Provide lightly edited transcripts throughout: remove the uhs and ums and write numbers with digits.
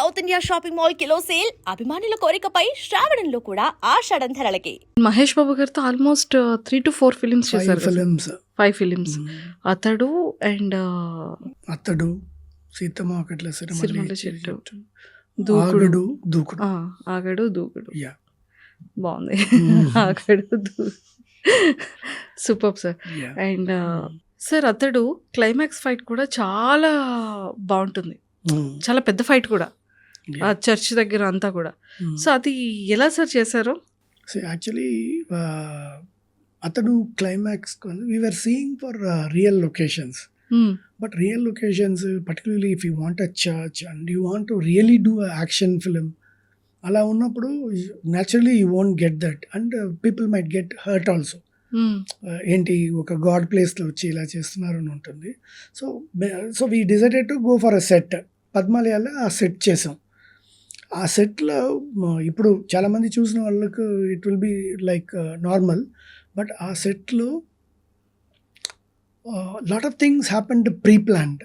South India shopping mall kilo sale అభిమానుల కోరికపై శ్రావణంలో కూడా ఆషాఢం ధరలకి. మహేష్ బాబు గారితో ఆల్మోస్ట్ 3 to 4 ఫిలిమ్స్ చేశారు. Films 5 films. అతడు అండ్ అతడు, సీతమ్మ ఒకట్ల సిరిమల్ల చెట్టు, ఆగడు దూకుడు. ఆగడు దూకుడు యా బాగుంది. Aagadu super sir. Yeah and sir Athadu climax fight కూడా చాలా బాగుంటుంది, చాలా పెద్ద ఫైట్ కూడా, ఆ చర్చ్ దగ్గర అంతా కూడా. సో అది ఎలా సార్ చేశారు? సో యాక్చువల్లీ అతడు climax we're seeing for real locations. But real locations, particularly if you want a church and you want to really do an action film, అలా ఉన్నప్పుడు naturally you won't get that and people might get hurt also. ఏంటి ఒక God ప్లేస్లో వచ్చి ఇలా చేస్తున్నారు అని ఉంటుంది. So we decided to go for a set. పద్మాలయాలో ఆ సెట్ చేసాం. ఆ సెట్లో ఇప్పుడు చాలామంది చూసిన వాళ్ళకు it will be like normal, but ఆ సెట్లో lot of things happened pre planned.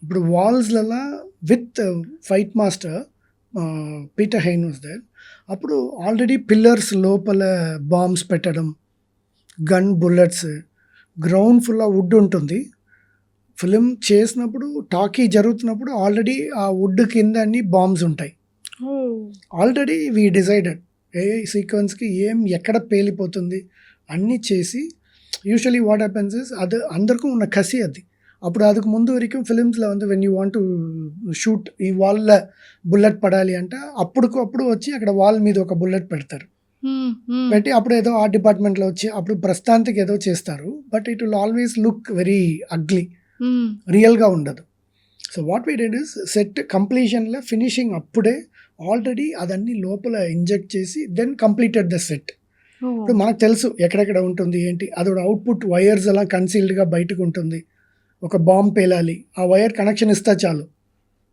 ఇప్పుడు వాల్స్లలో with fight master Peter Hein was there. అప్పుడు ఆల్రెడీ పిల్లర్స్ లోపల బాంబ్స్ పెట్టడం, gun bullets, ground full of wood ఉంటుంది. ఫిలిం చేసినప్పుడు టాకీ జరుగుతున్నప్పుడు ఆల్రెడీ ఆ వుడ్ కింద అన్ని బాంబ్స్ ఉంటాయి. ఆల్రెడీ వీ డిసైడెడ్ ఏ సీక్వెన్స్కి ఎక్కడ పేలిపోతుంది అన్నీ చేసి. యూజువలీ వాట్ హ్యాపెన్స్ ఇస్ అది అందరికీ ఉన్న కసి అది. అప్పుడు அதுக்கு ముందు వరకు ఫిలిమ్స్లో வந்து when you want to shoot ఈ వాల్లో బుల్లెట్ పడాలి అంటే అప్పుడు వచ్చి అక్కడ వాల్ మీద ఒక బుల్లెట్ పెడతారు. పెట్టి అప్పుడు ఏదో ఆర్ట్ డిపార్ట్మెంట్లో వచ్చి అప్పుడు ప్రస్తుతానికి ఏదో చేస్తారు. But it will always look very ugly, రియల్గా ఉండదు. So what we did is set కంప్లీషన్లో ఫినిషింగ్ అప్పుడే ఆల్రెడీ అదన్నీ లోపల ఇంజెక్ట్ చేసి దెన్ కంప్లీటెడ్ ద సెట్. ఇప్పుడు మనకు తెలుసు ఎక్కడెక్కడ ఉంటుంది ఏంటి, అది అవుట్పుట్ వైర్స్ అలా కన్సీల్డ్గా బయటకు ఉంటుంది. ఒక బాంబ్ పేలాలి, ఆ వైర్ కనెక్షన్ ఇస్తా చాలు,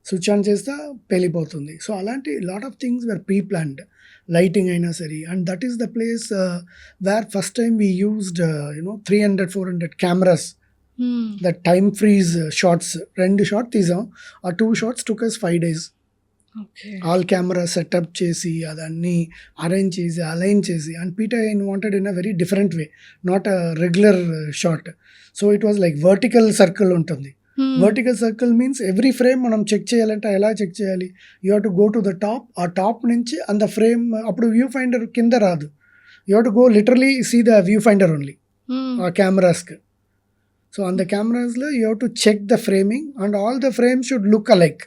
స్విచ్ ఆన్ చేస్తా పేలిపోతుంది. సో అలాంటి lot of things were preplanned. Lighting అయినా సరే. And that is the place where first time we used 300-400 cameras, the time freeze shots. 2 shot తీసాం. ఆ 2 shots took us 5 days. All camera setup చేసి అదన్నీ arrange చేసి align చేసి. And Peter Hein wanted in a very different way, not a regular shot. So it was like vertical circle ఉంటుంది. Vertical circle means every frame మనం check చేయాలంటే ఎలా check చేయాలి? You have to go to the top. ఆ top నుంచి అంత frame అప్పుడు view finder కింద రాదు. You have to go literally see the view finder only ఆ కెమెరాస్కి. సో ఆన్ ద కెమెరాస్లో you have to check the framing and all the frames should look alike.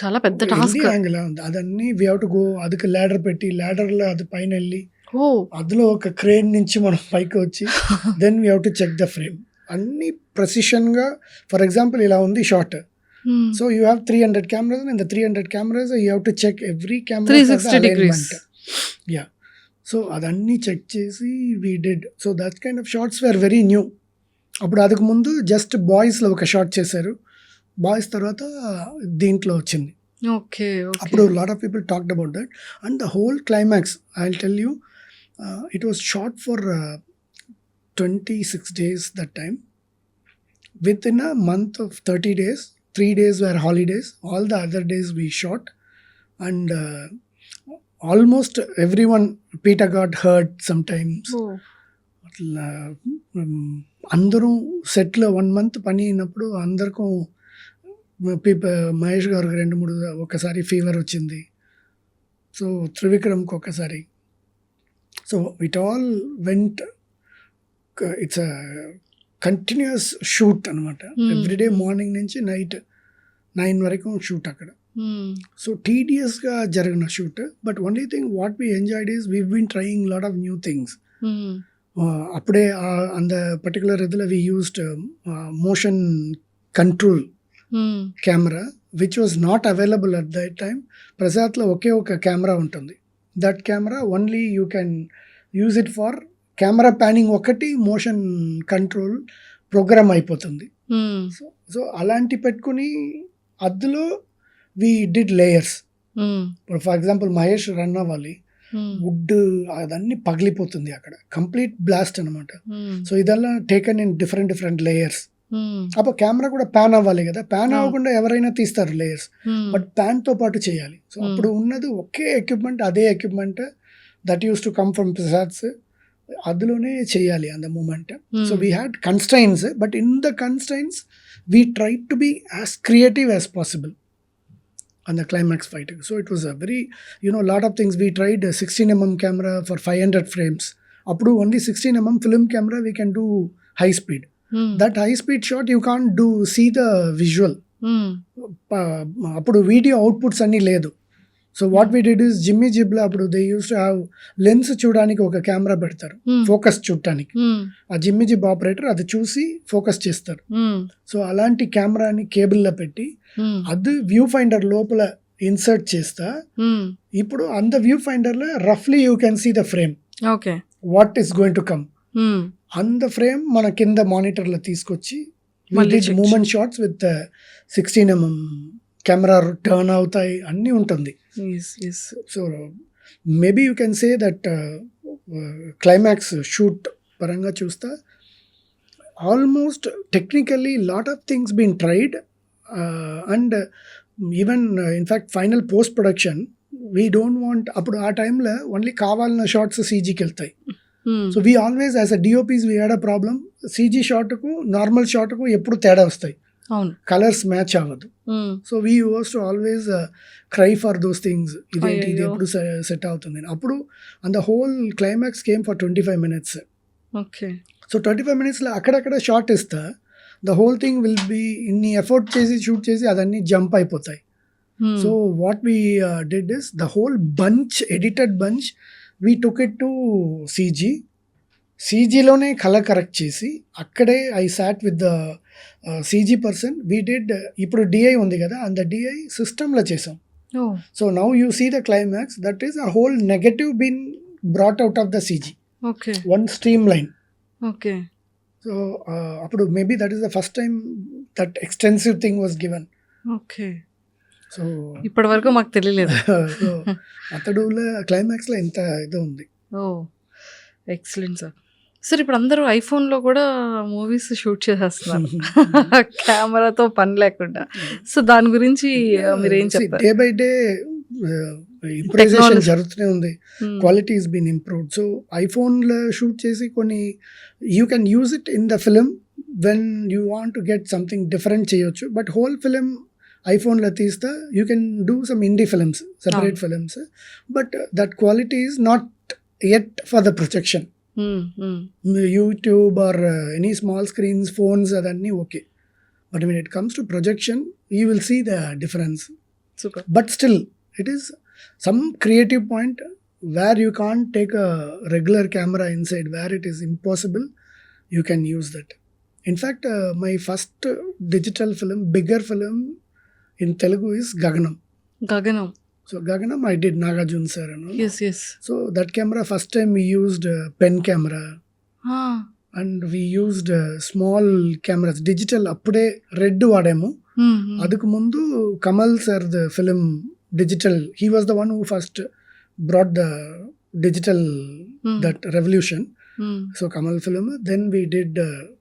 చాలా పెద్ద టాస్క్. యాంగిల్ ఉంది అదన్నీ. We have to go. అదికి ladder పెట్టి ల్యాడర్లో అది పైన వెళ్ళి అందులో ఒక క్రేన్ నుంచి మనం పైకి వచ్చి then we have to check the frame. అన్ని ప్రెసిషన్గా. ఫర్ ఎగ్జాంపుల్ ఇలా ఉంది shot. So you have 300 cameras. In the 300 cameras you have to check every camera 360 degrees. Yeah. So అదన్నీ చెక్ చేసి we did. So that kind of shots were very new. అప్పుడు அதுக்கு ముందు just బాయ్స్లో ఒక shot చేశారు. Boys తర్వాత దీంట్లో వచ్చింది. ఓకే. అప్పుడు lot of people talked about that. And the whole climax I will tell you, it was short for 26 days that time. Within a month of 30 days, 3 days were holidays. All the other days we shot. And almost everyone, Peter got hurt sometimes. అందరూ సెట్లో 1 month పని అయినప్పుడు అందరికీ మహేష్ గారికి 2-3 ఒకసారి fever వచ్చింది. So త్రివిక్రమ్కి ఒకసారి. So it all went. It's a continuous shoot అనమాట. ఎవ్రీడే మార్నింగ్ నుంచి నైట్ 9 వరకు షూట్ అక్కడ. సో టీడియస్గా జరిగిన shoot. But only thing what we enjoyed is we been trying lot of new things. అప్పుడే அந்த పర్టికులర్ ఇదిలో we used motion control camera which was not available at that time. ప్రసాద్లో ఒకే ఒక కెమెరా ఉంటుంది. That camera only you can use it for camera panning ఒకటి, motion control program అయిపోతుంది. So అలాంటి పెట్టుకుని అందులో we did layers. For example Mahesh run అవ్వాలి, వుడ్ అదన్నీ పగిలిపోతుంది అక్కడ, కంప్లీట్ బ్లాస్ట్ అనమాట. సో ఇదల్లా టేకన్ ఇన్ డిఫరెంట్ లేయర్స్. అప్పుడు కెమెరా కూడా ప్యాన్ అవ్వాలి కదా, ప్యాన్ అవ్వకుండా ఎవరైనా తీస్తారు లేయర్స్, బట్ ప్యాన్తో పాటు చేయాలి. సో అప్పుడు ఉన్నది ఒకే ఎక్విప్మెంట్, అదే equipment that use to come from Prasads, అందులోనే చేయాలి అంద movement. So we had constraints, but in the constraints we try to be as creative as possible on the climax fighting. So it was a very, lot of things. We tried a 16mm camera for 500 frames. Up to only 16mm film camera we can do high speed. That high speed shot you can't see the visual. Appudu video outputs anni ledu. So what we did is Jimmy Jibla appudu they used to have lens చూడడానికి ఒక camera పెడతారు, focus చూడటానికి. ఆ జిమ్మి zip operator అది చూసి focus చేస్తారు. So అలాంటి కెమెరాని కేబుల్లో పెట్టి అది వ్యూ ఫైండర్ లోపల ఇన్సర్ట్ చేస్తా. ఇప్పుడు అంత వ్యూ ఫైండర్ లో రఫ్లీ you can see the frame, okay, what is going to come. అంత ఫ్రేమ్ మన కింద మానిటర్ లో తీసుకొచ్చి movement shots with 16mm camera turn అవుతాయి, అన్నీ ఉంటుంది. So maybe you can say that climax shoot పరంగా చూస్తా almost technically lot of things been tried, and even in fact final post production we don't want, అప్పుడు ఆ టైంలో ఓన్లీ కావాలన్న shots సీజీకి వెళ్తాయి. So we always as a DOPs we had a problem, CG షాట్కు normal షాట్కు ఎప్పుడు తేడా వస్తాయి, కలర్స్ మ్యాచ్ అవ్వదు. So we use to always cry for those things, ఇదేంటి ఇది ఎప్పుడు సెట్ అవుతుంది. అప్పుడు and the whole climax came for 25 minutes. Okay, so 25 minutesలో అక్కడక్కడ షార్ట్ ఇస్తా, the whole thing will be ఇన్ని ఎఫర్ట్ చేసి షూట్ చేసి అదన్నీ జంప్ అయిపోతాయి. So what we did is the whole bunch, edited bunch, we took it to సీజీలోనే colour correct చేసి అక్కడే I sat with the CG person. We did, ఇప్పుడు DI ఉంది కదా, అండ్ ద డిఐ సిస్టంలో చేసాం. So now you see the climax, that is a whole negative been brought out of the CG, okay, one stream line. Okay, so అప్పుడు maybe that is the first time that extensive thing was given. Okay, so ఇప్పటి వరకు మాకు తెలియలేదు. అతడులో క్లైమాక్స్లో ఇంత ఇది ఉంది. ఓ excellent sir. Sir ఇప్పుడు అందరూ ఐఫోన్లో కూడా మూవీస్ షూట్ చేసేస్తున్నారు కెమెరాతో పని లేకుండా. సో దాని గురించి మీరు ఏం చెప్తారు? డే బై డే ఇంప్రూవైజేషన్ జరుగుతూనే ఉంది, quality is been improved. So ఐఫోన్లో షూట్ చేసి కొన్ని you can use it in the film when you want to get something different చేయొచ్చు. బట్ హోల్ ఫిలిం ఐఫోన్లో తీస్తా you can do some indie films, separate films, but that quality is not yet for the projection. YouTube or any small screens, phones, adanni okay. But when it comes to projection, you will see the difference. Super. But still, it is some creative point where you can't take a regular camera inside, where it is impossible, you can use that. In fact, my first digital film, bigger film in Telugu is Gaganam. So Gaganam I did Nagarjuna sir. Yes. So that camera, first time we used pen camera. And we used small cameras, digital appude red vademo. Adukku mundu Kamal sir the film digital, he was the one who first brought the digital that revolution. So Kamal film, then we did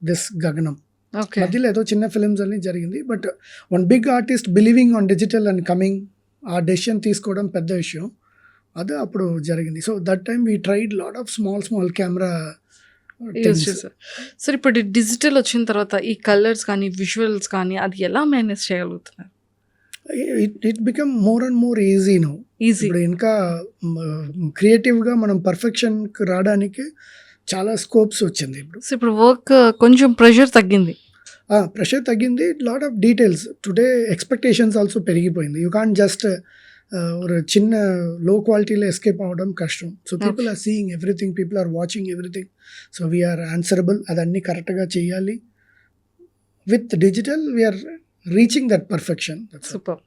this Gaganam. Okay. Madhilo edo chinna films alli jarigindi, but one big artist believing on digital and coming, ఆ decision తీసుకోవడం పెద్ద విషయం, అది అప్పుడు జరిగింది. So that time we tried lot of small camera use చేశారు. Sir ఇప్పుడు digital వచ్చిన తర్వాత ఈ కలర్స్ కానీ విజువల్స్ కానీ అది ఎలా మేనేజ్ చేయగలుగుతున్నారు? It become more and more easy now. ఇప్పుడు ఇంకా క్రియేటివ్గా మనం పర్ఫెక్షన్కి రావడానికి చాలా స్కోప్స్ వచ్చింది ఇప్పుడు. సో ఇప్పుడు వర్క్ కొంచెం ప్రెషర్ తగ్గింది, lot of details. Today expectations also పెరిగిపోయింది. యూ కాంట్ జస్ట్ ఒక చిన్న లో క్వాలిటీలో ఎస్కేప్ అవ్వడం కష్టం. So people are seeing everything, people are watching everything. So we're answerable, అదన్నీ కరెక్ట్గా చేయాలి. With digital we're reaching that perfection. Super.